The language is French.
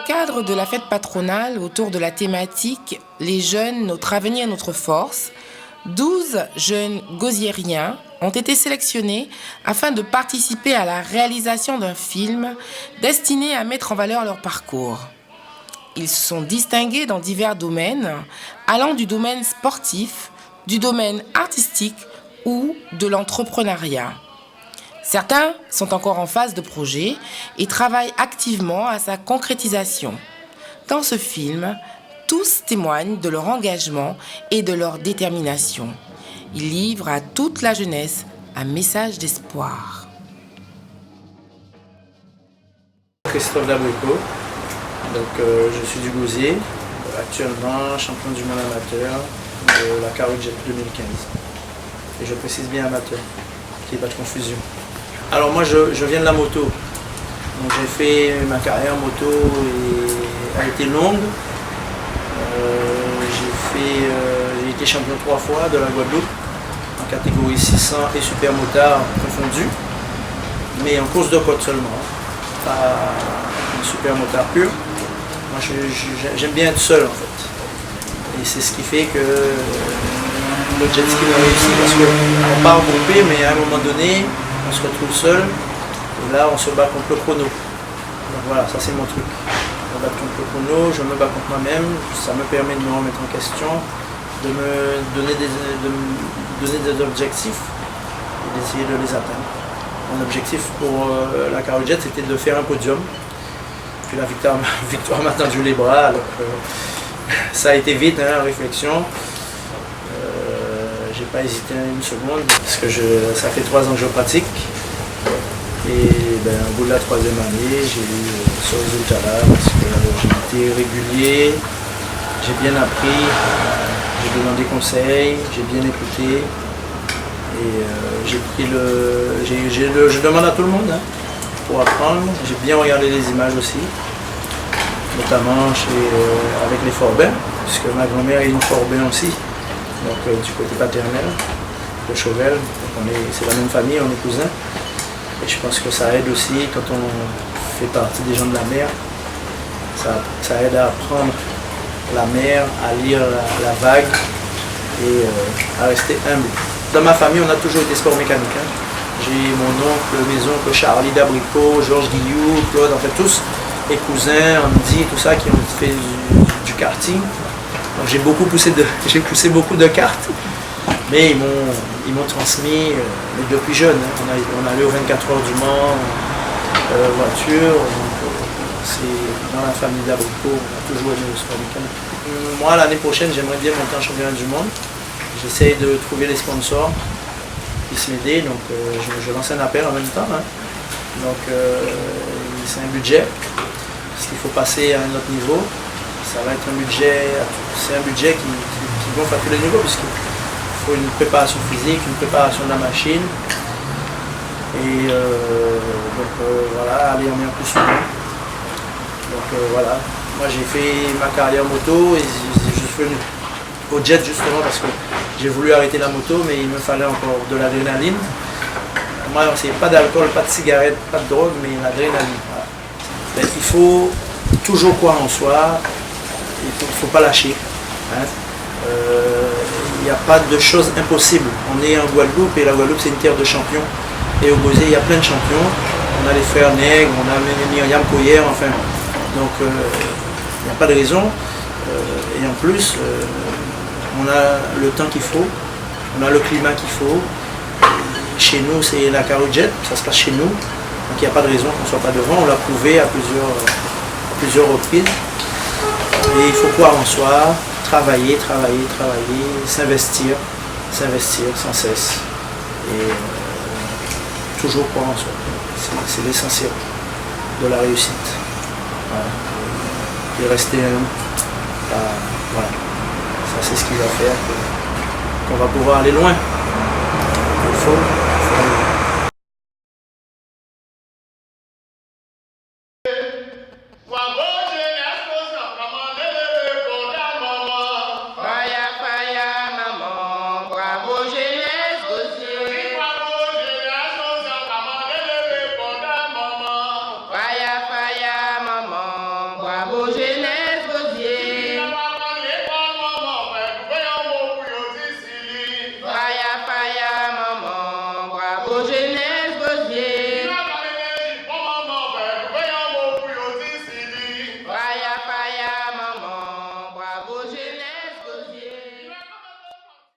cadre de la fête patronale, autour de la thématique « Les jeunes, notre avenir, notre force », 12 jeunes gosiériens ont été sélectionnés afin de participer à la réalisation d'un film destiné à mettre en valeur leur parcours. Ils se sont distingués dans divers domaines, allant du domaine sportif, du domaine artistique ou de l'entrepreneuriat. Certains sont encore en phase de projet et travaillent activement à sa concrétisation. Dans ce film, tous témoignent de leur engagement et de leur détermination. Ils livrent à toute la jeunesse un message d'espoir. Christophe Labrico, je suis du Gosier, actuellement champion du monde amateur de la Caroujet 2015. Et je précise bien amateur, qu'il n'y ait pas de confusion. Alors moi je viens de la moto, donc j'ai fait ma carrière moto et a été longue. J'ai été champion 3 fois de la Guadeloupe en catégorie 600 et super motard confondu, mais en course de côte seulement, pas une super motard pure. Moi j'aime bien être seul en fait, et c'est ce qui fait que le jet ski a réussi, parce qu'on part groupé, mais à un moment donné on se retrouve seul, et là on se bat contre le chrono. Donc voilà, ça c'est mon truc. Je me bats contre le chrono, je me bats contre moi-même, ça me permet de me remettre en question, de me donner des objectifs et d'essayer de les atteindre. Mon objectif pour la Caroujet, c'était de faire un podium. Puis la victoire m'a tendu les bras, donc ça a été vite, hein, en réflexion. J'ai pas hésité une seconde, parce que ça fait 3 ans que je pratique. Et au bout de la 3e année, j'ai eu ce résultat-là, parce que j'ai été régulier, j'ai bien appris, j'ai demandé conseil, j'ai bien écouté. Et je demande à tout le monde, hein, pour apprendre. J'ai bien regardé les images aussi, notamment avec les Forbins, puisque ma grand-mère est une Forbin aussi, donc du côté paternel, de Chauvel. C'est la même famille, on est cousins. Et je pense que ça aide aussi quand on fait partie des gens de la mer. Ça aide à apprendre la mer, à lire la vague et à rester humble. Dans ma famille, on a toujours été sport mécanique. Hein. J'ai mon oncle, mes oncles, Charlie Dabrico, Georges Guillou, Claude, en fait tous, les cousins, Andy, tout ça, qui ont fait du karting. Donc j'ai poussé beaucoup de karts. Mais ils m'ont transmis, mais depuis jeune, hein. On allait aux 24 heures du Mans, voiture, c'est dans la famille d'Abrico, on a toujours aimé le sport mécanique. Moi, l'année prochaine, j'aimerais bien monter en championnat du monde. J'essaie de trouver les sponsors qui puissent m'aider, donc je lance un appel en même temps. Hein. Donc c'est un budget, parce qu'il faut passer à un autre niveau. Ça va être un budget qui gonfle à tous les niveaux, puisqu'il faut une préparation physique, une préparation de la machine. Et voilà, aller en mer plus souvent. Donc voilà, moi j'ai fait ma carrière moto et je suis venu au jet justement parce que j'ai voulu arrêter la moto, mais il me fallait encore de l'adrénaline. Moi c'est pas d'alcool, pas de cigarette, pas de drogue, mais l'adrénaline. Voilà. Il faut toujours croire en soi, il ne faut pas lâcher. Hein. Il n'y a pas de choses impossibles. On est en Guadeloupe et la Guadeloupe c'est une terre de champions. Et au Gosier il y a plein de champions. On a les frères Nègres, on a Myriam Coyer, enfin. Donc il n'y a pas de raison. Et en plus, on a le temps qu'il faut, on a le climat qu'il faut. Chez nous c'est la Caroujet, ça se passe chez nous. Donc il n'y a pas de raison qu'on ne soit pas devant. On l'a prouvé à plusieurs reprises. Et il faut croire en soi. Travailler, s'investir sans cesse et toujours croire en soi. C'est l'essentiel de la réussite. Voilà. Et rester humble. Voilà. Ça c'est ce qui va faire qu'on va pouvoir aller loin. Il faut